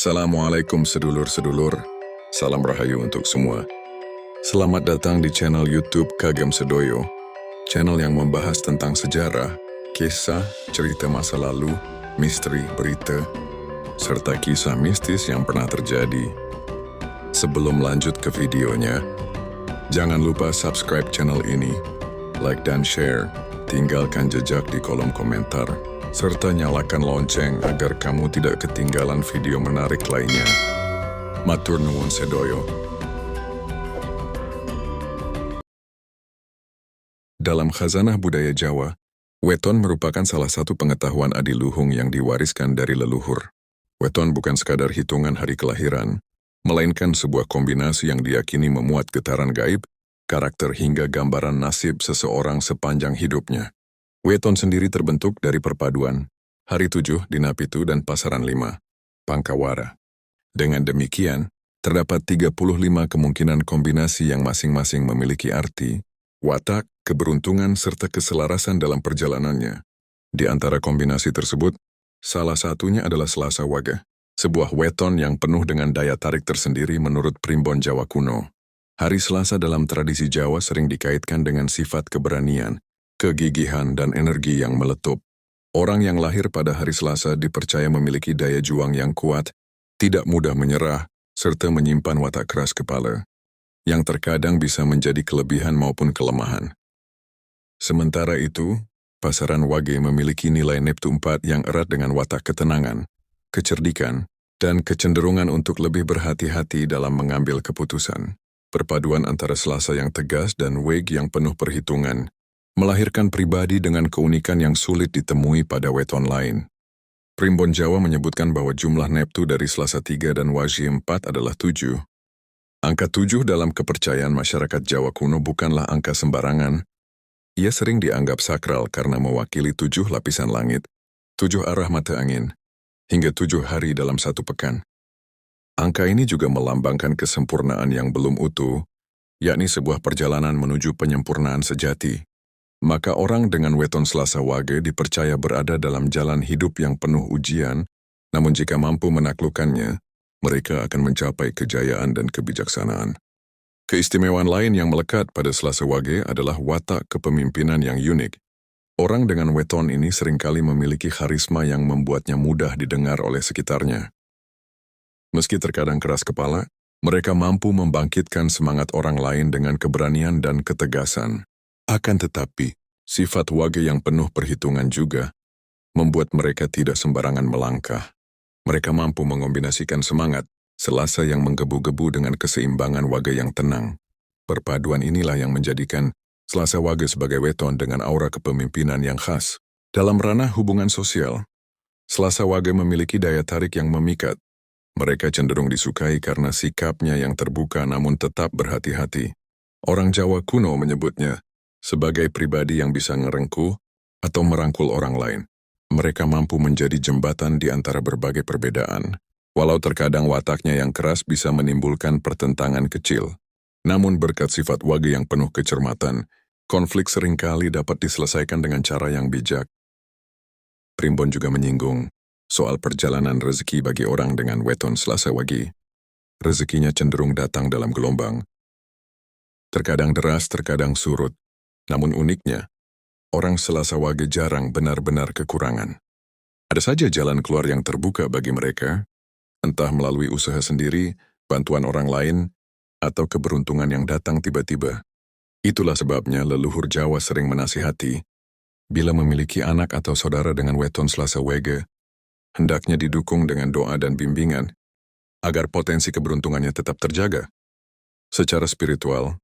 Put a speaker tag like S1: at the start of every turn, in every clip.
S1: Assalamualaikum sedulur-sedulur, salam rahayu untuk semua. Selamat datang di channel YouTube Kagem Sedoyo, channel yang membahas tentang sejarah, kisah, cerita masa lalu, misteri, berita, serta kisah mistis yang pernah terjadi. Sebelum lanjut ke videonya, jangan lupa subscribe channel ini, like dan share, tinggalkan jejak di kolom komentar, serta nyalakan lonceng agar kamu tidak ketinggalan video menarik lainnya. Matur nuwun sedoyo. Dalam khazanah budaya Jawa, weton merupakan salah satu pengetahuan adiluhung yang diwariskan dari leluhur. Weton bukan sekadar hitungan hari kelahiran, melainkan sebuah kombinasi yang diyakini memuat getaran gaib, karakter hingga gambaran nasib seseorang sepanjang hidupnya. Weton sendiri terbentuk dari perpaduan Hari 7 di Napitu dan Pasaran 5, Pangkawara. Dengan demikian, terdapat 35 kemungkinan kombinasi yang masing-masing memiliki arti, watak, keberuntungan, serta keselarasan dalam perjalanannya. Di antara kombinasi tersebut, salah satunya adalah Selasa Wage, sebuah weton yang penuh dengan daya tarik tersendiri menurut primbon Jawa kuno. Hari Selasa dalam tradisi Jawa sering dikaitkan dengan sifat keberanian, kegigihan, dan energi yang meletup. Orang yang lahir pada hari Selasa dipercaya memiliki daya juang yang kuat, tidak mudah menyerah, serta menyimpan watak keras kepala, yang terkadang bisa menjadi kelebihan maupun kelemahan. Sementara itu, Pasaran Wage memiliki nilai Neptu 4 yang erat dengan watak ketenangan, kecerdikan, dan kecenderungan untuk lebih berhati-hati dalam mengambil keputusan. Perpaduan antara Selasa yang tegas dan Wage yang penuh perhitungan melahirkan pribadi dengan keunikan yang sulit ditemui pada weton lain. Primbon Jawa menyebutkan bahwa jumlah Neptu dari Selasa 3 dan Wage 4 adalah 7. Angka 7 dalam kepercayaan masyarakat Jawa kuno bukanlah angka sembarangan. Ia sering dianggap sakral karena mewakili 7 lapisan langit, 7 arah mata angin, hingga 7 hari dalam satu pekan. Angka ini juga melambangkan kesempurnaan yang belum utuh, yakni sebuah perjalanan menuju penyempurnaan sejati. Maka orang dengan weton Selasa Wage dipercaya berada dalam jalan hidup yang penuh ujian, namun jika mampu menaklukkannya, mereka akan mencapai kejayaan dan kebijaksanaan. Keistimewaan lain yang melekat pada Selasa Wage adalah watak kepemimpinan yang unik. Orang dengan weton ini seringkali memiliki karisma yang membuatnya mudah didengar oleh sekitarnya. Meski terkadang keras kepala, mereka mampu membangkitkan semangat orang lain dengan keberanian dan ketegasan. Akan tetapi, sifat Wage yang penuh perhitungan juga membuat mereka tidak sembarangan melangkah. Mereka mampu mengombinasikan semangat Selasa yang menggebu-gebu dengan keseimbangan Wage yang tenang. Perpaduan inilah yang menjadikan Selasa Wage sebagai weton dengan aura kepemimpinan yang khas. Dalam ranah hubungan sosial, Selasa Wage memiliki daya tarik yang memikat. Mereka cenderung disukai karena sikapnya yang terbuka namun tetap berhati-hati. Orang Jawa kuno menyebutnya sebagai pribadi yang bisa ngerengkuh atau merangkul orang lain. Mereka mampu menjadi jembatan di antara berbagai perbedaan. Walau terkadang wataknya yang keras bisa menimbulkan pertentangan kecil. Namun berkat sifat Wage yang penuh kecermatan, konflik seringkali dapat diselesaikan dengan cara yang bijak. Primbon juga menyinggung soal perjalanan rezeki bagi orang dengan weton Selasa Wage. Rezekinya cenderung datang dalam gelombang. Terkadang deras, terkadang surut. Namun uniknya, orang Selasa Wage jarang benar-benar kekurangan. Ada saja jalan keluar yang terbuka bagi mereka, entah melalui usaha sendiri, bantuan orang lain, atau keberuntungan yang datang tiba-tiba. Itulah sebabnya leluhur Jawa sering menasihati, bila memiliki anak atau saudara dengan weton Selasa Wage, hendaknya didukung dengan doa dan bimbingan, agar potensi keberuntungannya tetap terjaga. Secara spiritual,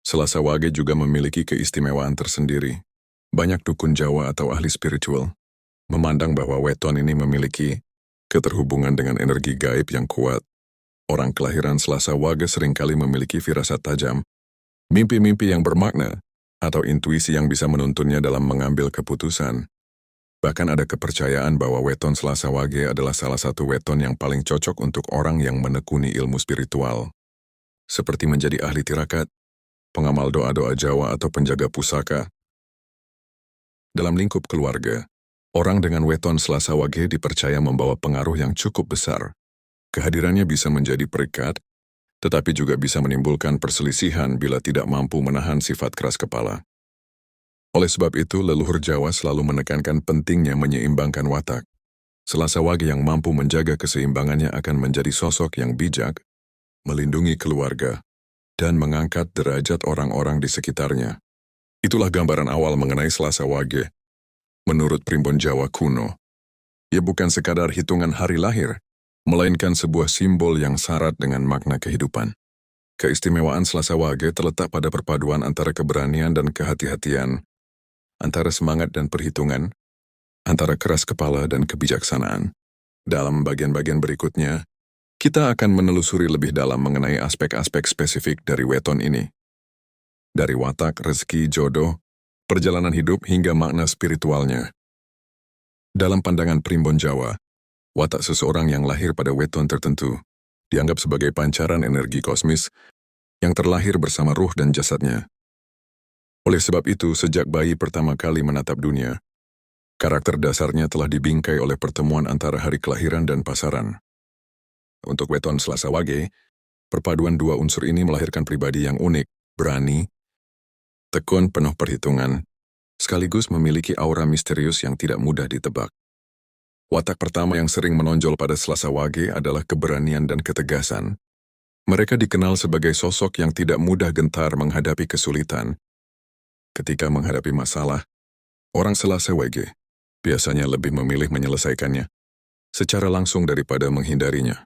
S1: Selasa Wage juga memiliki keistimewaan tersendiri. Banyak dukun Jawa atau ahli spiritual memandang bahwa weton ini memiliki keterhubungan dengan energi gaib yang kuat. Orang kelahiran Selasa Wage seringkali memiliki firasat tajam, mimpi-mimpi yang bermakna, atau intuisi yang bisa menuntunnya dalam mengambil keputusan. Bahkan ada kepercayaan bahwa weton Selasa Wage adalah salah satu weton yang paling cocok untuk orang yang menekuni ilmu spiritual, seperti menjadi ahli tirakat, pengamal doa-doa Jawa, atau penjaga pusaka. Dalam lingkup keluarga, orang dengan weton Selasa Wage dipercaya membawa pengaruh yang cukup besar. Kehadirannya bisa menjadi perikat, tetapi juga bisa menimbulkan perselisihan bila tidak mampu menahan sifat keras kepala. Oleh sebab itu, leluhur Jawa selalu menekankan pentingnya menyeimbangkan watak. Selasa Wage yang mampu menjaga keseimbangannya akan menjadi sosok yang bijak, melindungi keluarga, dan mengangkat derajat orang-orang di sekitarnya. Itulah gambaran awal mengenai Selasa Wage. Menurut primbon Jawa kuno, ia bukan sekadar hitungan hari lahir, melainkan sebuah simbol yang syarat dengan makna kehidupan. Keistimewaan Selasa Wage terletak pada perpaduan antara keberanian dan kehati-hatian, antara semangat dan perhitungan, antara keras kepala dan kebijaksanaan. Dalam bagian-bagian berikutnya, kita akan menelusuri lebih dalam mengenai aspek-aspek spesifik dari weton ini. Dari watak, rezeki, jodoh, perjalanan hidup hingga makna spiritualnya. Dalam pandangan primbon Jawa, watak seseorang yang lahir pada weton tertentu dianggap sebagai pancaran energi kosmis yang terlahir bersama ruh dan jasadnya. Oleh sebab itu, sejak bayi pertama kali menatap dunia, karakter dasarnya telah dibingkai oleh pertemuan antara hari kelahiran dan pasaran. Untuk weton Selasa Wage, perpaduan dua unsur ini melahirkan pribadi yang unik, berani, tekun penuh perhitungan, sekaligus memiliki aura misterius yang tidak mudah ditebak. Watak pertama yang sering menonjol pada Selasa Wage adalah keberanian dan ketegasan. Mereka dikenal sebagai sosok yang tidak mudah gentar menghadapi kesulitan. Ketika menghadapi masalah, orang Selasa Wage biasanya lebih memilih menyelesaikannya secara langsung daripada menghindarinya.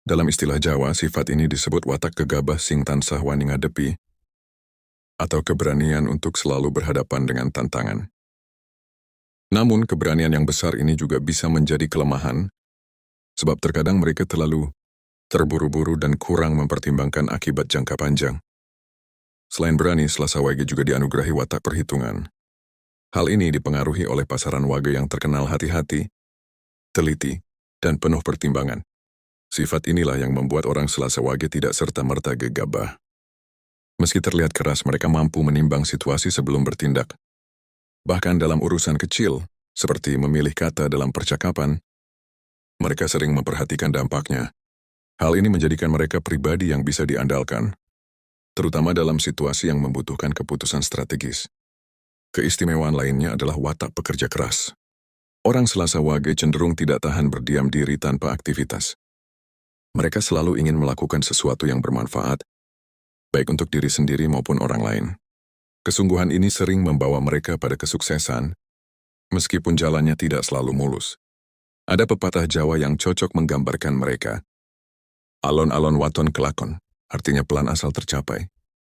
S1: Dalam istilah Jawa, sifat ini disebut watak gegabah sing tansah wani ngadepi, atau keberanian untuk selalu berhadapan dengan tantangan. Namun, keberanian yang besar ini juga bisa menjadi kelemahan, sebab terkadang mereka terlalu terburu-buru dan kurang mempertimbangkan akibat jangka panjang. Selain berani, Selasa Wage juga dianugerahi watak perhitungan. Hal ini dipengaruhi oleh pasaran Wage yang terkenal hati-hati, teliti, dan penuh pertimbangan. Sifat inilah yang membuat orang Selasa Wage tidak serta-merta gegabah. Meski terlihat keras, mereka mampu menimbang situasi sebelum bertindak. Bahkan dalam urusan kecil, seperti memilih kata dalam percakapan, mereka sering memperhatikan dampaknya. Hal ini menjadikan mereka pribadi yang bisa diandalkan, terutama dalam situasi yang membutuhkan keputusan strategis. Keistimewaan lainnya adalah watak pekerja keras. Orang Selasa Wage cenderung tidak tahan berdiam diri tanpa aktivitas. Mereka selalu ingin melakukan sesuatu yang bermanfaat, baik untuk diri sendiri maupun orang lain. Kesungguhan ini sering membawa mereka pada kesuksesan, meskipun jalannya tidak selalu mulus. Ada pepatah Jawa yang cocok menggambarkan mereka. Alon-alon waton kelakon, artinya pelan asal tercapai.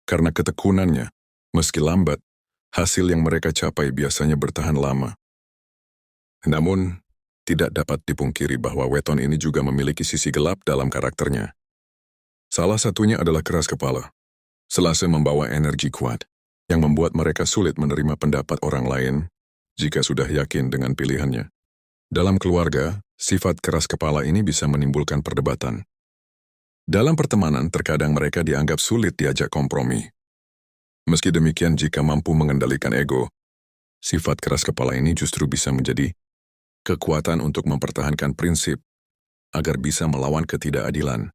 S1: Karena ketekunannya, meski lambat, hasil yang mereka capai biasanya bertahan lama. Namun, tidak dapat dipungkiri bahwa weton ini juga memiliki sisi gelap dalam karakternya. Salah satunya adalah keras kepala. Selasa membawa energi kuat, yang membuat mereka sulit menerima pendapat orang lain jika sudah yakin dengan pilihannya. Dalam keluarga, sifat keras kepala ini bisa menimbulkan perdebatan. Dalam pertemanan, terkadang mereka dianggap sulit diajak kompromi. Meski demikian, jika mampu mengendalikan ego, sifat keras kepala ini justru bisa menjadi kekuatan untuk mempertahankan prinsip agar bisa melawan ketidakadilan.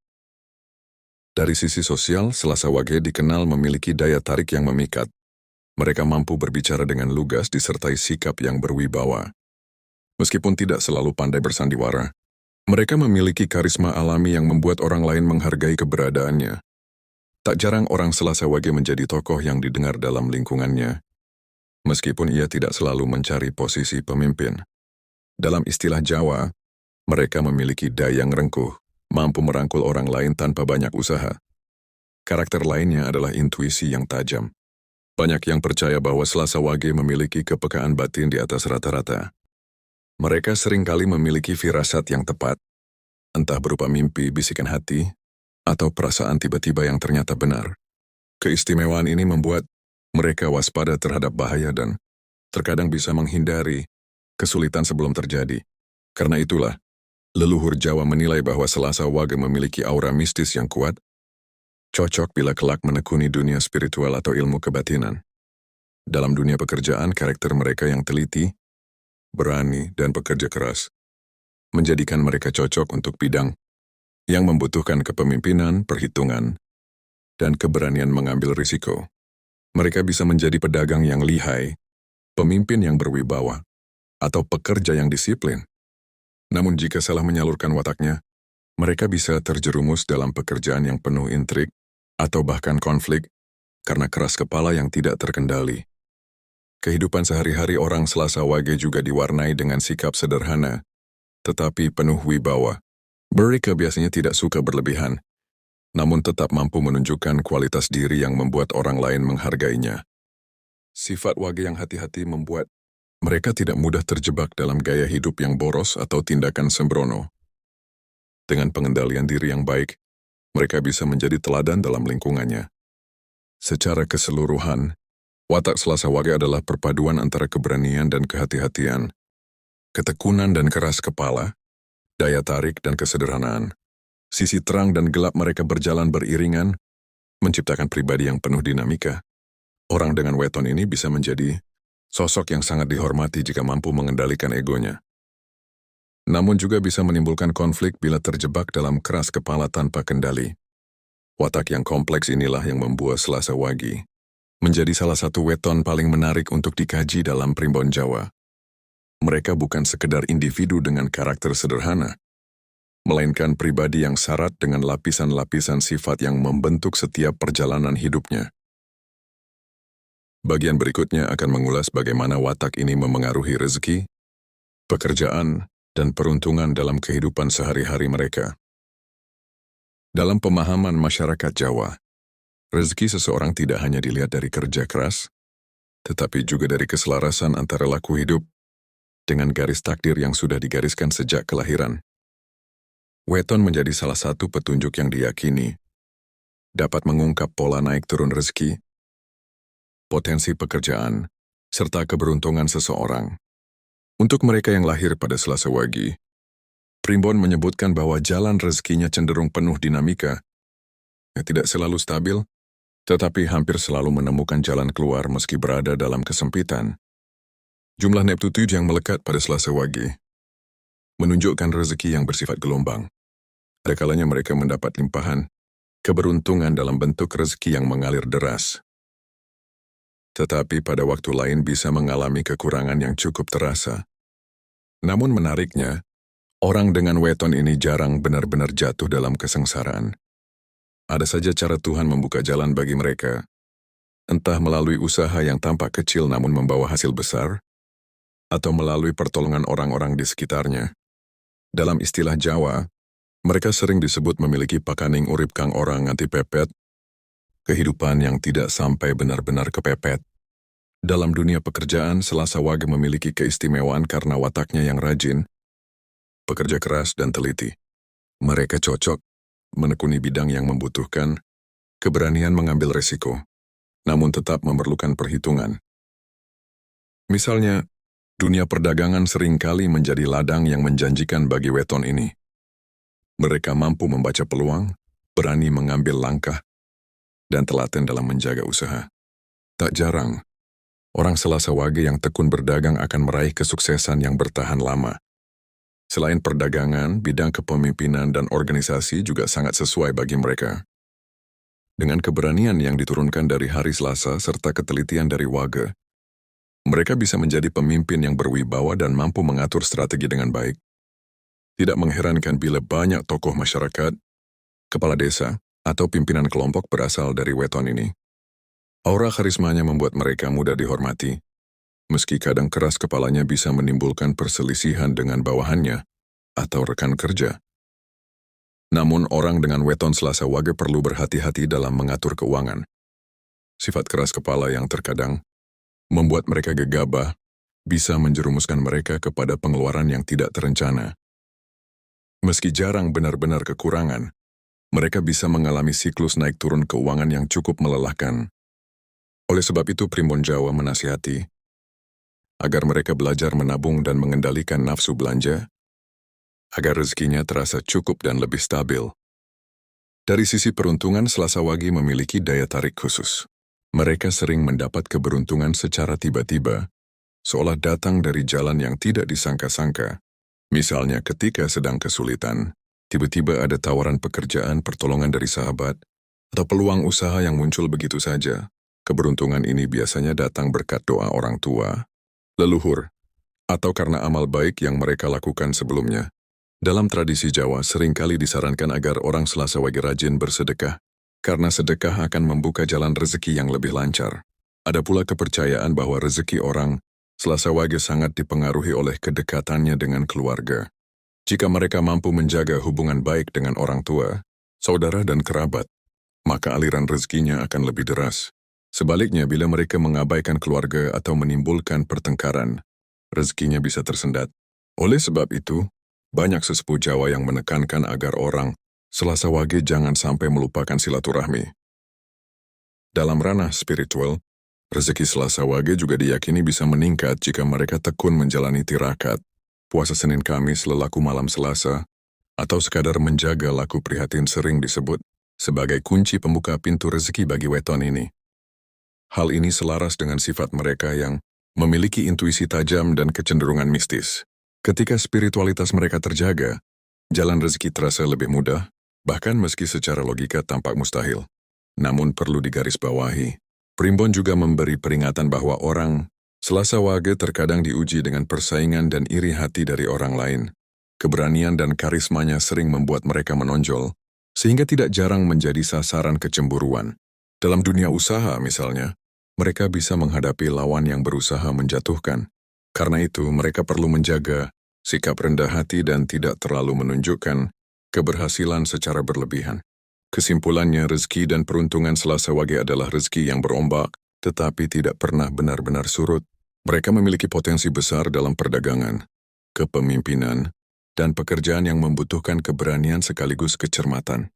S1: Dari sisi sosial, Selasa Wage dikenal memiliki daya tarik yang memikat. Mereka mampu berbicara dengan lugas disertai sikap yang berwibawa. Meskipun tidak selalu pandai bersandiwara, mereka memiliki karisma alami yang membuat orang lain menghargai keberadaannya. Tak jarang orang Selasa Wage menjadi tokoh yang didengar dalam lingkungannya, meskipun ia tidak selalu mencari posisi pemimpin. Dalam istilah Jawa, mereka memiliki daya yang rengkuh, mampu merangkul orang lain tanpa banyak usaha. Karakter lainnya adalah intuisi yang tajam. Banyak yang percaya bahwa Selasa Wage memiliki kepekaan batin di atas rata-rata. Mereka seringkali memiliki firasat yang tepat, entah berupa mimpi, bisikan hati, atau perasaan tiba-tiba yang ternyata benar. Keistimewaan ini membuat mereka waspada terhadap bahaya dan terkadang bisa menghindari kesulitan sebelum terjadi. Karena itulah, leluhur Jawa menilai bahwa Selasa Wage memiliki aura mistis yang kuat, cocok bila kelak menekuni dunia spiritual atau ilmu kebatinan. Dalam dunia pekerjaan, karakter mereka yang teliti, berani, dan pekerja keras menjadikan mereka cocok untuk bidang yang membutuhkan kepemimpinan, perhitungan, dan keberanian mengambil risiko. Mereka bisa menjadi pedagang yang lihai, pemimpin yang berwibawa, atau pekerja yang disiplin. Namun jika salah menyalurkan wataknya, mereka bisa terjerumus dalam pekerjaan yang penuh intrik atau bahkan konflik karena keras kepala yang tidak terkendali. Kehidupan sehari-hari orang Selasa Wage juga diwarnai dengan sikap sederhana, tetapi penuh wibawa. Mereka biasanya tidak suka berlebihan, namun tetap mampu menunjukkan kualitas diri yang membuat orang lain menghargainya. Sifat Wage yang hati-hati membuat mereka tidak mudah terjebak dalam gaya hidup yang boros atau tindakan sembrono. Dengan pengendalian diri yang baik, mereka bisa menjadi teladan dalam lingkungannya. Secara keseluruhan, watak Selasa Wage adalah perpaduan antara keberanian dan kehati-hatian, ketekunan dan keras kepala, daya tarik dan kesederhanaan. Sisi terang dan gelap mereka berjalan beriringan, menciptakan pribadi yang penuh dinamika. Orang dengan weton ini bisa menjadi sosok yang sangat dihormati jika mampu mengendalikan egonya. Namun juga bisa menimbulkan konflik bila terjebak dalam keras kepala tanpa kendali. Watak yang kompleks inilah yang membuat Selasa Wage menjadi salah satu weton paling menarik untuk dikaji dalam Primbon Jawa. Mereka bukan sekedar individu dengan karakter sederhana, melainkan pribadi yang syarat dengan lapisan-lapisan sifat yang membentuk setiap perjalanan hidupnya. Bagian berikutnya akan mengulas bagaimana watak ini memengaruhi rezeki, pekerjaan, dan peruntungan dalam kehidupan sehari-hari mereka. Dalam pemahaman masyarakat Jawa, rezeki seseorang tidak hanya dilihat dari kerja keras, tetapi juga dari keselarasan antara laku hidup dengan garis takdir yang sudah digariskan sejak kelahiran. Weton menjadi salah satu petunjuk yang diyakini dapat mengungkap pola naik turun rezeki, potensi pekerjaan, serta keberuntungan seseorang. Untuk mereka yang lahir pada Selasa Wage, Primbon menyebutkan bahwa jalan rezekinya cenderung penuh dinamika, yang tidak selalu stabil, tetapi hampir selalu menemukan jalan keluar meski berada dalam kesempitan. Jumlah Neptunus yang melekat pada Selasa Wage menunjukkan rezeki yang bersifat gelombang. Ada kalanya mereka mendapat limpahan keberuntungan dalam bentuk rezeki yang mengalir deras. Tetapi pada waktu lain bisa mengalami kekurangan yang cukup terasa. Namun menariknya, orang dengan weton ini jarang benar-benar jatuh dalam kesengsaraan. Ada saja cara Tuhan membuka jalan bagi mereka, entah melalui usaha yang tampak kecil namun membawa hasil besar, atau melalui pertolongan orang-orang di sekitarnya. Dalam istilah Jawa, mereka sering disebut memiliki pakaning urip kang orang nganti pepet, kehidupan yang tidak sampai benar-benar kepepet. Dalam dunia pekerjaan, Selasa Wage memiliki keistimewaan karena wataknya yang rajin, pekerja keras dan teliti. Mereka cocok menekuni bidang yang membutuhkan keberanian mengambil resiko, namun tetap memerlukan perhitungan. Misalnya, dunia perdagangan seringkali menjadi ladang yang menjanjikan bagi weton ini. Mereka mampu membaca peluang, berani mengambil langkah, dan telaten dalam menjaga usaha. Tak jarang, orang Selasa Wage yang tekun berdagang akan meraih kesuksesan yang bertahan lama. Selain perdagangan, bidang kepemimpinan dan organisasi juga sangat sesuai bagi mereka. Dengan keberanian yang diturunkan dari hari Selasa serta ketelitian dari Wage, mereka bisa menjadi pemimpin yang berwibawa dan mampu mengatur strategi dengan baik. Tidak mengherankan bila banyak tokoh masyarakat, kepala desa, atau pimpinan kelompok berasal dari weton ini. Aura karismanya membuat mereka mudah dihormati, meski kadang keras kepalanya bisa menimbulkan perselisihan dengan bawahannya atau rekan kerja. Namun orang dengan weton Selasa Wage perlu berhati-hati dalam mengatur keuangan. Sifat keras kepala yang terkadang membuat mereka gegabah, bisa menjerumuskan mereka kepada pengeluaran yang tidak terencana. Meski jarang benar-benar kekurangan, mereka bisa mengalami siklus naik turun keuangan yang cukup melelahkan. Oleh sebab itu Primbon Jawa menasihati agar mereka belajar menabung dan mengendalikan nafsu belanja, agar rezekinya terasa cukup dan lebih stabil. Dari sisi peruntungan, Selasa Wage memiliki daya tarik khusus. Mereka sering mendapat keberuntungan secara tiba-tiba, seolah datang dari jalan yang tidak disangka-sangka. Misalnya ketika sedang kesulitan, Tiba-tiba ada tawaran pekerjaan, pertolongan dari sahabat, atau peluang usaha yang muncul begitu saja. Keberuntungan ini biasanya datang berkat doa orang tua, leluhur, atau karena amal baik yang mereka lakukan sebelumnya. Dalam tradisi Jawa, seringkali disarankan agar orang Selasa Wage rajin bersedekah, karena sedekah akan membuka jalan rezeki yang lebih lancar. Ada pula kepercayaan bahwa rezeki orang Selasa Wage sangat dipengaruhi oleh kedekatannya dengan keluarga. Jika mereka mampu menjaga hubungan baik dengan orang tua, saudara dan kerabat, maka aliran rezekinya akan lebih deras. Sebaliknya, bila mereka mengabaikan keluarga atau menimbulkan pertengkaran, rezekinya bisa tersendat. Oleh sebab itu, banyak sesepuh Jawa yang menekankan agar orang Selasa Wage jangan sampai melupakan silaturahmi. Dalam ranah spiritual, rezeki Selasa Wage juga diyakini bisa meningkat jika mereka tekun menjalani tirakat, puasa Senin Kamis lelaku malam Selasa, atau sekadar menjaga laku prihatin sering disebut sebagai kunci pembuka pintu rezeki bagi weton ini. Hal ini selaras dengan sifat mereka yang memiliki intuisi tajam dan kecenderungan mistis. Ketika spiritualitas mereka terjaga, jalan rezeki terasa lebih mudah, bahkan meski secara logika tampak mustahil. Namun perlu digarisbawahi, Primbon juga memberi peringatan bahwa orang Selasa Wage terkadang diuji dengan persaingan dan iri hati dari orang lain. Keberanian dan karismanya sering membuat mereka menonjol, sehingga tidak jarang menjadi sasaran kecemburuan. Dalam dunia usaha misalnya, mereka bisa menghadapi lawan yang berusaha menjatuhkan. Karena itu, mereka perlu menjaga sikap rendah hati dan tidak terlalu menunjukkan keberhasilan secara berlebihan. Kesimpulannya, rezeki dan peruntungan Selasa Wage adalah rezeki yang berombak, tetapi tidak pernah benar-benar surut. Mereka memiliki potensi besar dalam perdagangan, kepemimpinan, dan pekerjaan yang membutuhkan keberanian sekaligus kecermatan.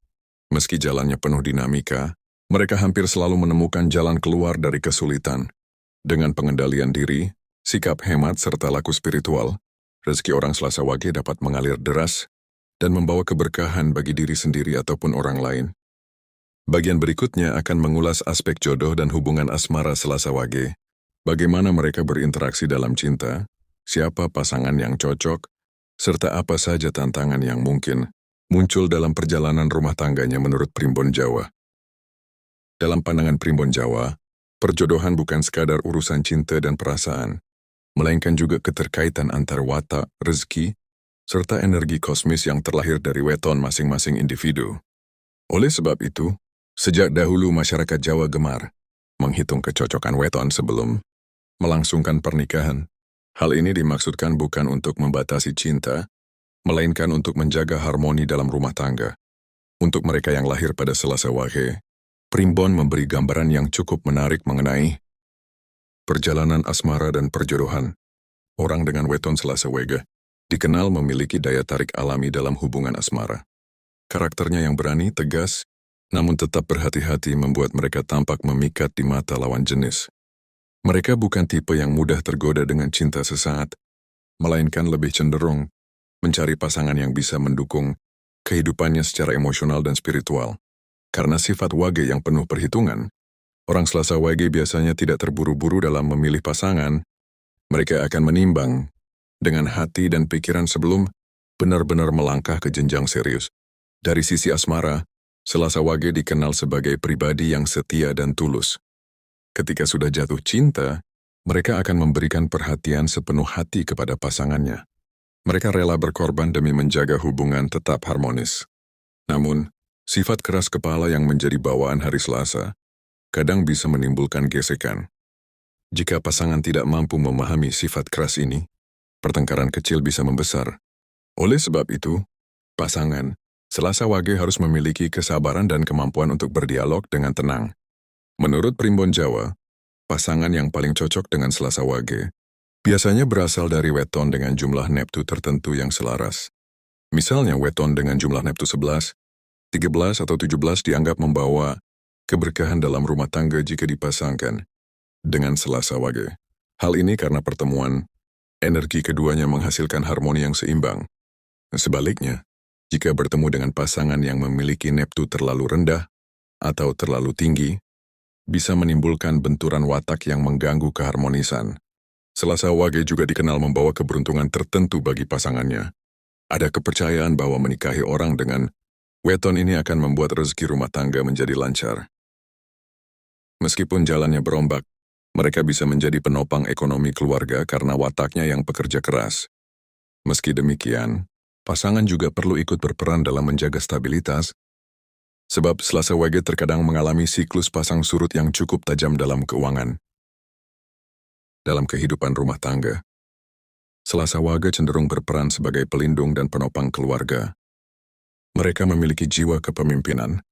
S1: Meski jalannya penuh dinamika, mereka hampir selalu menemukan jalan keluar dari kesulitan. Dengan pengendalian diri, sikap hemat, serta laku spiritual, rezeki orang Selasa Wage dapat mengalir deras dan membawa keberkahan bagi diri sendiri ataupun orang lain. Bagian berikutnya akan mengulas aspek jodoh dan hubungan asmara Selasa Wage. Bagaimana mereka berinteraksi dalam cinta, siapa pasangan yang cocok, serta apa saja tantangan yang mungkin muncul dalam perjalanan rumah tangganya menurut Primbon Jawa. Dalam pandangan Primbon Jawa, perjodohan bukan sekadar urusan cinta dan perasaan, melainkan juga keterkaitan antar watak, rezeki, serta energi kosmis yang terlahir dari weton masing-masing individu. Oleh sebab itu, sejak dahulu masyarakat Jawa gemar menghitung kecocokan weton sebelum melangsungkan pernikahan. Hal ini dimaksudkan bukan untuk membatasi cinta, melainkan untuk menjaga harmoni dalam rumah tangga. Untuk mereka yang lahir pada Selasa Wage, Primbon memberi gambaran yang cukup menarik mengenai perjalanan asmara dan perjodohan. Orang dengan weton Selasa Wage dikenal memiliki daya tarik alami dalam hubungan asmara. Karakternya yang berani, tegas, namun tetap berhati-hati membuat mereka tampak memikat di mata lawan jenis. Mereka bukan tipe yang mudah tergoda dengan cinta sesaat, melainkan lebih cenderung mencari pasangan yang bisa mendukung kehidupannya secara emosional dan spiritual. Karena sifat Wage yang penuh perhitungan, orang Selasa Wage biasanya tidak terburu-buru dalam memilih pasangan. Mereka akan menimbang dengan hati dan pikiran sebelum benar-benar melangkah ke jenjang serius. Dari sisi asmara, Selasa Wage dikenal sebagai pribadi yang setia dan tulus. Ketika sudah jatuh cinta, mereka akan memberikan perhatian sepenuh hati kepada pasangannya. Mereka rela berkorban demi menjaga hubungan tetap harmonis. Namun, sifat keras kepala yang menjadi bawaan hari Selasa kadang bisa menimbulkan gesekan. Jika pasangan tidak mampu memahami sifat keras ini, pertengkaran kecil bisa membesar. Oleh sebab itu, pasangan Selasa Wage harus memiliki kesabaran dan kemampuan untuk berdialog dengan tenang. Menurut Primbon Jawa, pasangan yang paling cocok dengan Selasa Wage biasanya berasal dari weton dengan jumlah neptu tertentu yang selaras. Misalnya weton dengan jumlah neptu 11, 13 atau 17 dianggap membawa keberkahan dalam rumah tangga jika dipasangkan dengan Selasa Wage. Hal ini karena pertemuan energi keduanya menghasilkan harmoni yang seimbang. Sebaliknya, jika bertemu dengan pasangan yang memiliki neptu terlalu rendah atau terlalu tinggi, bisa menimbulkan benturan watak yang mengganggu keharmonisan. Selasa Wage juga dikenal membawa keberuntungan tertentu bagi pasangannya. Ada kepercayaan bahwa menikahi orang dengan weton ini akan membuat rezeki rumah tangga menjadi lancar. Meskipun jalannya berombak, mereka bisa menjadi penopang ekonomi keluarga karena wataknya yang pekerja keras. Meski demikian, pasangan juga perlu ikut berperan dalam menjaga stabilitas, sebab Selasa Wage terkadang mengalami siklus pasang surut yang cukup tajam dalam keuangan. Dalam kehidupan rumah tangga, Selasa Wage cenderung berperan sebagai pelindung dan penopang keluarga. Mereka memiliki jiwa kepemimpinan,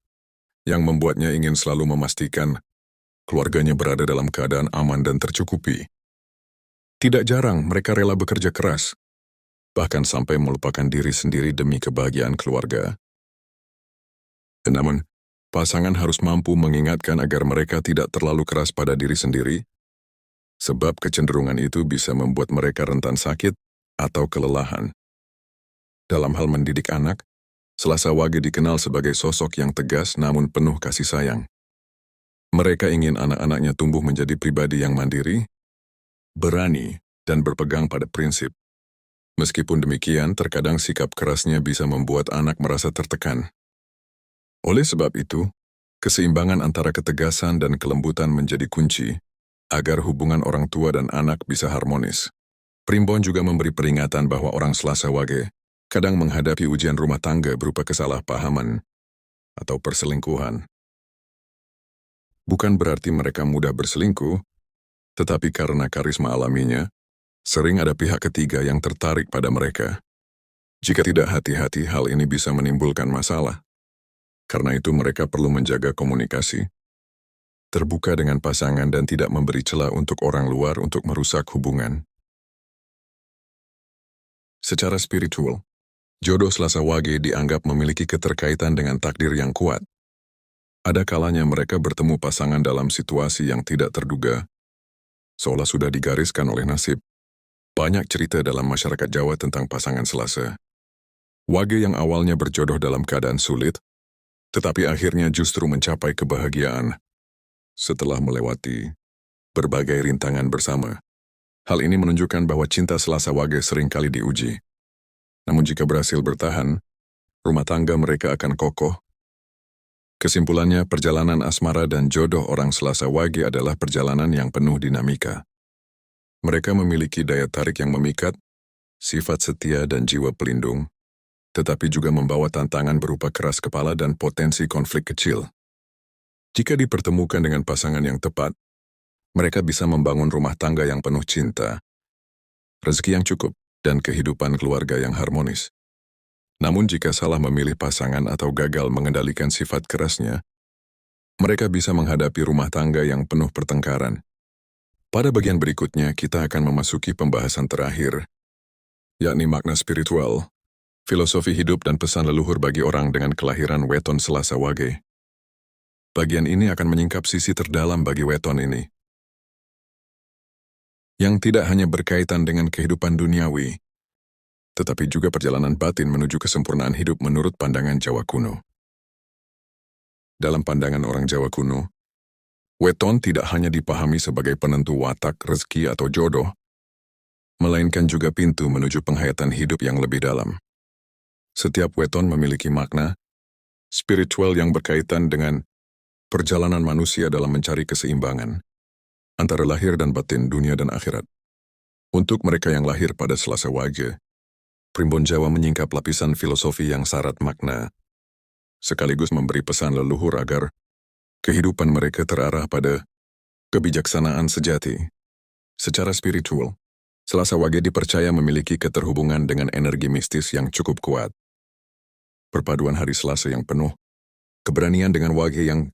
S1: yang membuatnya ingin selalu memastikan keluarganya berada dalam keadaan aman dan tercukupi. Tidak jarang mereka rela bekerja keras, bahkan sampai melupakan diri sendiri demi kebahagiaan keluarga. Namun, pasangan harus mampu mengingatkan agar mereka tidak terlalu keras pada diri sendiri, sebab kecenderungan itu bisa membuat mereka rentan sakit atau kelelahan. Dalam hal mendidik anak, Selasa Wage dikenal sebagai sosok yang tegas namun penuh kasih sayang. Mereka ingin anak-anaknya tumbuh menjadi pribadi yang mandiri, berani, dan berpegang pada prinsip. Meskipun demikian, terkadang sikap kerasnya bisa membuat anak merasa tertekan. Oleh sebab itu, keseimbangan antara ketegasan dan kelembutan menjadi kunci agar hubungan orang tua dan anak bisa harmonis. Primbon juga memberi peringatan bahwa orang Selasa Wage kadang menghadapi ujian rumah tangga berupa kesalahpahaman atau perselingkuhan. Bukan berarti mereka mudah berselingkuh, tetapi karena karisma alaminya, sering ada pihak ketiga yang tertarik pada mereka. Jika tidak hati-hati, hal ini bisa menimbulkan masalah. Karena itu mereka perlu menjaga komunikasi, terbuka dengan pasangan dan tidak memberi celah untuk orang luar untuk merusak hubungan. Secara spiritual, jodoh Selasa Wage dianggap memiliki keterkaitan dengan takdir yang kuat. Ada kalanya mereka bertemu pasangan dalam situasi yang tidak terduga, seolah sudah digariskan oleh nasib. Banyak cerita dalam masyarakat Jawa tentang pasangan Selasa Wage yang awalnya berjodoh dalam keadaan sulit, tetapi akhirnya justru mencapai kebahagiaan setelah melewati berbagai rintangan bersama. Hal ini menunjukkan bahwa cinta Selasa Wage seringkali diuji. Namun jika berhasil bertahan, rumah tangga mereka akan kokoh. Kesimpulannya, perjalanan asmara dan jodoh orang Selasa Wage adalah perjalanan yang penuh dinamika. Mereka memiliki daya tarik yang memikat, sifat setia dan jiwa pelindung, tetapi juga membawa tantangan berupa keras kepala dan potensi konflik kecil. Jika dipertemukan dengan pasangan yang tepat, mereka bisa membangun rumah tangga yang penuh cinta, rezeki yang cukup, dan kehidupan keluarga yang harmonis. Namun jika salah memilih pasangan atau gagal mengendalikan sifat kerasnya, mereka bisa menghadapi rumah tangga yang penuh pertengkaran. Pada bagian berikutnya, kita akan memasuki pembahasan terakhir, yakni makna spiritual, filosofi hidup dan pesan leluhur bagi orang dengan kelahiran weton Selasa Wage. Bagian ini akan menyingkap sisi terdalam bagi weton ini, yang tidak hanya berkaitan dengan kehidupan duniawi, tetapi juga perjalanan batin menuju kesempurnaan hidup menurut pandangan Jawa kuno. Dalam pandangan orang Jawa kuno, weton tidak hanya dipahami sebagai penentu watak, rezeki, atau jodoh, melainkan juga pintu menuju penghayatan hidup yang lebih dalam. Setiap weton memiliki makna spiritual yang berkaitan dengan perjalanan manusia dalam mencari keseimbangan antara lahir dan batin, dunia dan akhirat. Untuk mereka yang lahir pada Selasa Wage, Primbon Jawa menyingkap lapisan filosofi yang syarat makna, sekaligus memberi pesan leluhur agar kehidupan mereka terarah pada kebijaksanaan sejati. Secara spiritual, Selasa Wage dipercaya memiliki keterhubungan dengan energi mistis yang cukup kuat. Perpaduan hari Selasa yang penuh keberanian dengan Wage yang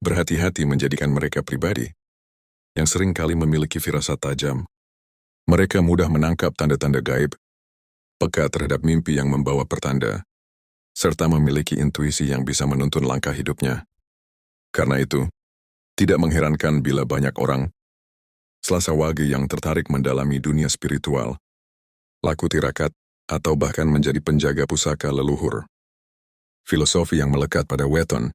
S1: berhati-hati menjadikan mereka pribadi yang sering kali memiliki firasat tajam. Mereka mudah menangkap tanda-tanda gaib, peka terhadap mimpi yang membawa pertanda, serta memiliki intuisi yang bisa menuntun langkah hidupnya. Karena itu, tidak mengherankan bila banyak orang Selasa Wage yang tertarik mendalami dunia spiritual, laku tirakat, atau bahkan menjadi penjaga pusaka leluhur. Filosofi yang melekat pada weton,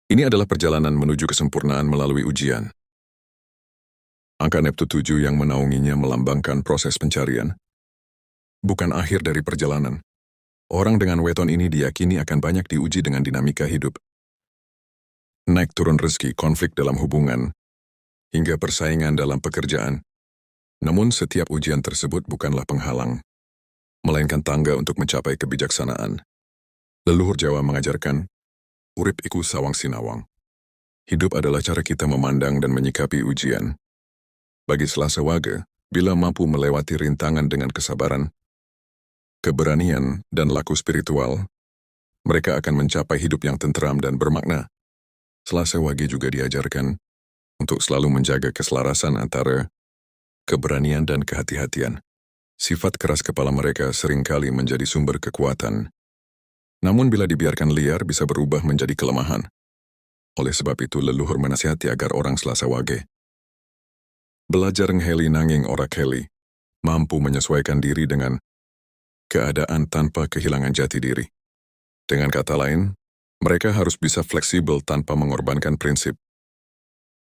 S1: ini adalah perjalanan menuju kesempurnaan melalui ujian. Angka Neptu 7 yang menaunginya melambangkan proses pencarian, bukan akhir dari perjalanan. Orang dengan weton ini diyakini akan banyak diuji dengan dinamika hidup. Naik turun rezeki, konflik dalam hubungan, hingga persaingan dalam pekerjaan. Namun setiap ujian tersebut bukanlah penghalang, melainkan tangga untuk mencapai kebijaksanaan. Leluhur Jawa mengajarkan, urip iku sawang sinawang. Hidup adalah cara kita memandang dan menyikapi ujian. Bagi Selasa Wage, bila mampu melewati rintangan dengan kesabaran, keberanian, dan laku spiritual, mereka akan mencapai hidup yang tenteram dan bermakna. Selasa Wage juga diajarkan untuk selalu menjaga keselarasan antara keberanian dan kehati-hatian. Sifat keras kepala mereka seringkali menjadi sumber kekuatan. Namun bila dibiarkan liar bisa berubah menjadi kelemahan. Oleh sebab itu leluhur menasihati agar orang Selasa Wage belajar ngeli nanging ora keli, mampu menyesuaikan diri dengan keadaan tanpa kehilangan jati diri. Dengan kata lain, mereka harus bisa fleksibel tanpa mengorbankan prinsip.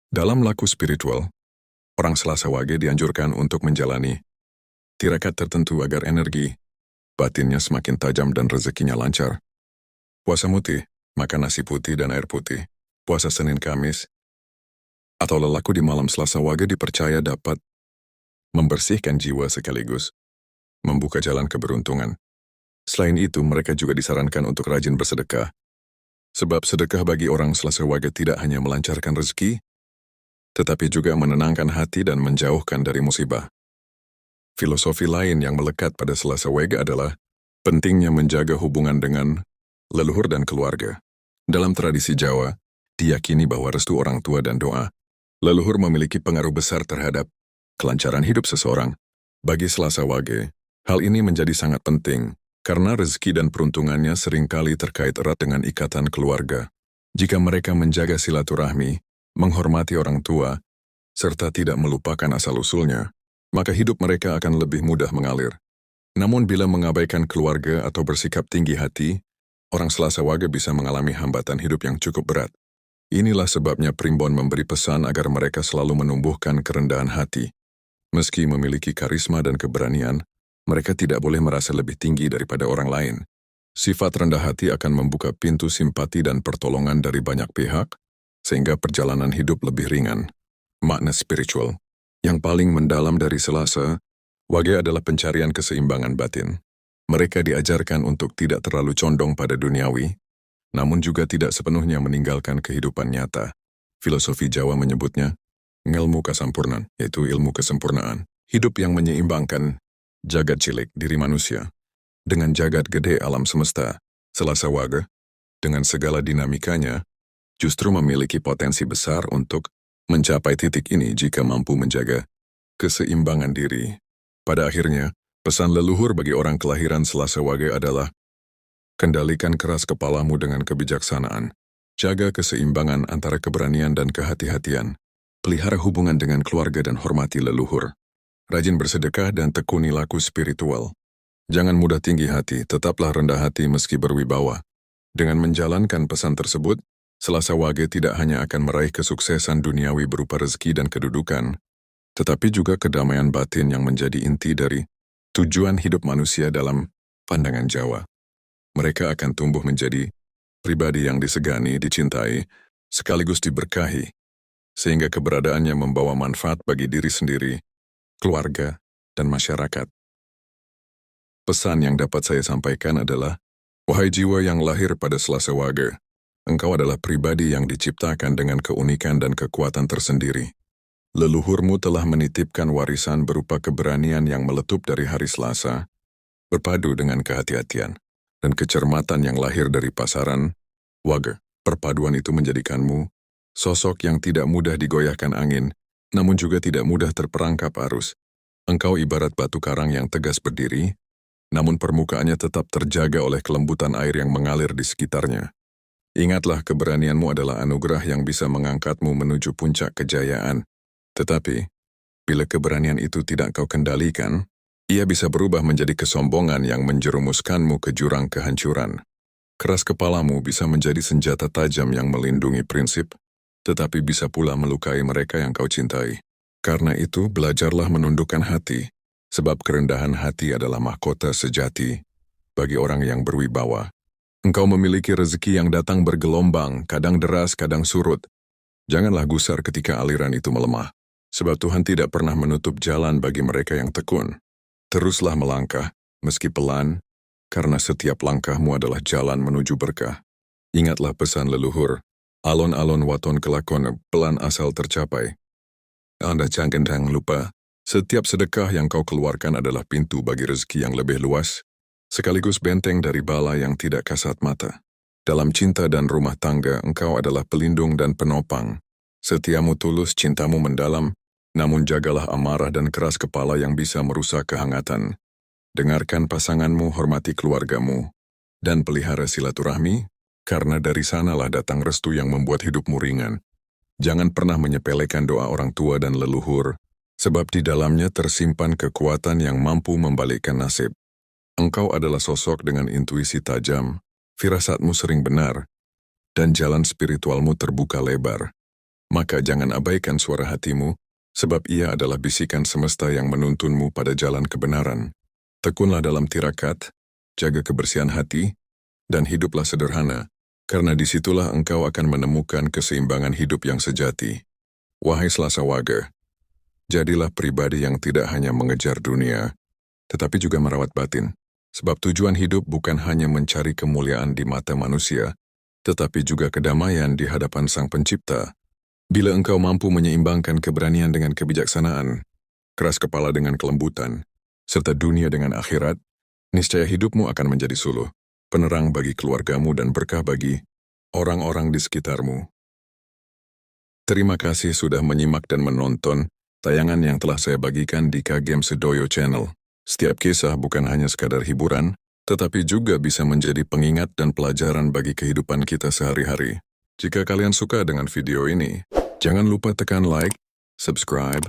S1: Dalam laku spiritual, orang Selasa Wage dianjurkan untuk menjalani tirakat tertentu agar energi batinnya semakin tajam dan rezekinya lancar. Puasa mutih, makan nasi putih dan air putih, puasa Senin Kamis, atau lelaku di malam Selasa Wage dipercaya dapat membersihkan jiwa sekaligus membuka jalan keberuntungan. Selain itu, mereka juga disarankan untuk rajin bersedekah. Sebab sedekah bagi orang Selasa Wage tidak hanya melancarkan rezeki, tetapi juga menenangkan hati dan menjauhkan dari musibah. Filosofi lain yang melekat pada Selasa Wage adalah pentingnya menjaga hubungan dengan leluhur dan keluarga. Dalam tradisi Jawa, diyakini bahwa restu orang tua dan doa leluhur memiliki pengaruh besar terhadap kelancaran hidup seseorang. Bagi Selasa Wage, hal ini menjadi sangat penting karena rezeki dan peruntungannya seringkali terkait erat dengan ikatan keluarga. Jika mereka menjaga silaturahmi, menghormati orang tua, serta tidak melupakan asal-usulnya, maka hidup mereka akan lebih mudah mengalir. Namun bila mengabaikan keluarga atau bersikap tinggi hati, orang Selasa Wage bisa mengalami hambatan hidup yang cukup berat. Inilah sebabnya Primbon memberi pesan agar mereka selalu menumbuhkan kerendahan hati. Meski memiliki karisma dan keberanian, mereka tidak boleh merasa lebih tinggi daripada orang lain. Sifat rendah hati akan membuka pintu simpati dan pertolongan dari banyak pihak, sehingga perjalanan hidup lebih ringan. Makna spiritual yang paling mendalam dari Selasa Wage adalah pencarian keseimbangan batin. Mereka diajarkan untuk tidak terlalu condong pada duniawi, namun juga tidak sepenuhnya meninggalkan kehidupan nyata. Filosofi Jawa menyebutnya ngelmu kasampurnan, yaitu ilmu kesempurnaan. Hidup yang menyeimbangkan jagat cilik diri manusia dengan jagat gede alam semesta. Selasa Wage, dengan segala dinamikanya, justru memiliki potensi besar untuk mencapai titik ini jika mampu menjaga keseimbangan diri. Pada akhirnya, pesan leluhur bagi orang kelahiran Selasa Wage adalah kendalikan keras kepalamu dengan kebijaksanaan. Jaga keseimbangan antara keberanian dan kehati-hatian. Pelihara hubungan dengan keluarga dan hormati leluhur. Rajin bersedekah dan tekuni laku spiritual. Jangan mudah tinggi hati, tetaplah rendah hati meski berwibawa. Dengan menjalankan pesan tersebut, Selasa Wage tidak hanya akan meraih kesuksesan duniawi berupa rezeki dan kedudukan, tetapi juga kedamaian batin yang menjadi inti dari tujuan hidup manusia dalam pandangan Jawa. Mereka akan tumbuh menjadi pribadi yang disegani, dicintai, sekaligus diberkahi, sehingga keberadaannya membawa manfaat bagi diri sendiri, keluarga, dan masyarakat. Pesan yang dapat saya sampaikan adalah, wahai jiwa yang lahir pada Selasa Wage, engkau adalah pribadi yang diciptakan dengan keunikan dan kekuatan tersendiri. Leluhurmu telah menitipkan warisan berupa keberanian yang meletup dari hari Selasa, berpadu dengan kehati-hatian, dan kecermatan yang lahir dari pasaran Wage. Perpaduan itu menjadikanmu sosok yang tidak mudah digoyahkan angin, namun juga tidak mudah terperangkap arus. Engkau ibarat batu karang yang tegas berdiri, namun permukaannya tetap terjaga oleh kelembutan air yang mengalir di sekitarnya. Ingatlah, keberanianmu adalah anugerah yang bisa mengangkatmu menuju puncak kejayaan. Tetapi, bila keberanian itu tidak kau kendalikan, ia bisa berubah menjadi kesombongan yang menjerumuskanmu ke jurang kehancuran. Keras kepalamu bisa menjadi senjata tajam yang melindungi prinsip, tetapi bisa pula melukai mereka yang kau cintai. Karena itu, belajarlah menundukkan hati, sebab kerendahan hati adalah mahkota sejati bagi orang yang berwibawa. Engkau memiliki rezeki yang datang bergelombang, kadang deras, kadang surut. Janganlah gusar ketika aliran itu melemah, sebab Tuhan tidak pernah menutup jalan bagi mereka yang tekun. Teruslah melangkah, meski pelan, karena setiap langkahmu adalah jalan menuju berkah. Ingatlah pesan leluhur, alon-alon waton kelakon pelan asal tercapai. Anda jangan lupa, setiap sedekah yang kau keluarkan adalah pintu bagi rezeki yang lebih luas, sekaligus benteng dari bala yang tidak kasat mata. Dalam cinta dan rumah tangga, engkau adalah pelindung dan penopang. Setiamu tulus, cintamu mendalam, namun jagalah amarah dan keras kepala yang bisa merusak kehangatan. Dengarkan pasanganmu, hormati keluargamu, dan pelihara silaturahmi, karena dari sanalah datang restu yang membuat hidupmu ringan. Jangan pernah menyepelekan doa orang tua dan leluhur, sebab di dalamnya tersimpan kekuatan yang mampu membalikkan nasib. Engkau adalah sosok dengan intuisi tajam, firasatmu sering benar, dan jalan spiritualmu terbuka lebar. Maka jangan abaikan suara hatimu, sebab ia adalah bisikan semesta yang menuntunmu pada jalan kebenaran. Tekunlah dalam tirakat, jaga kebersihan hati, dan hiduplah sederhana, karena disitulah engkau akan menemukan keseimbangan hidup yang sejati. Wahai Selasawaga, jadilah pribadi yang tidak hanya mengejar dunia, tetapi juga merawat batin. Sebab tujuan hidup bukan hanya mencari kemuliaan di mata manusia, tetapi juga kedamaian di hadapan Sang Pencipta. Bila engkau mampu menyeimbangkan keberanian dengan kebijaksanaan, keras kepala dengan kelembutan, serta dunia dengan akhirat, niscaya hidupmu akan menjadi suluh, penerang bagi keluargamu dan berkah bagi orang-orang di sekitarmu. Terima kasih sudah menyimak dan menonton tayangan yang telah saya bagikan di Kagem Sedoyo Channel. Setiap kisah bukan hanya sekadar hiburan, tetapi juga bisa menjadi pengingat dan pelajaran bagi kehidupan kita sehari-hari. Jika kalian suka dengan video ini, jangan lupa tekan like, subscribe,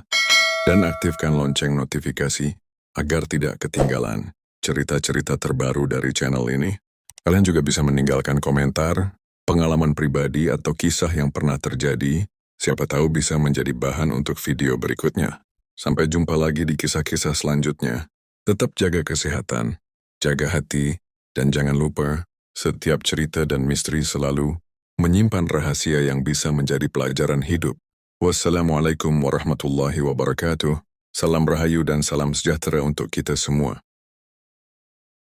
S1: dan aktifkan lonceng notifikasi agar tidak ketinggalan cerita-cerita terbaru dari channel ini. Kalian juga bisa meninggalkan komentar, pengalaman pribadi atau kisah yang pernah terjadi, siapa tahu bisa menjadi bahan untuk video berikutnya. Sampai jumpa lagi di kisah-kisah selanjutnya. Tetap jaga kesehatan, jaga hati, dan jangan lupa, setiap cerita dan misteri selalu menyimpan rahasia yang bisa menjadi pelajaran hidup. Wassalamualaikum warahmatullahi wabarakatuh. Salam rahayu dan salam sejahtera untuk kita semua.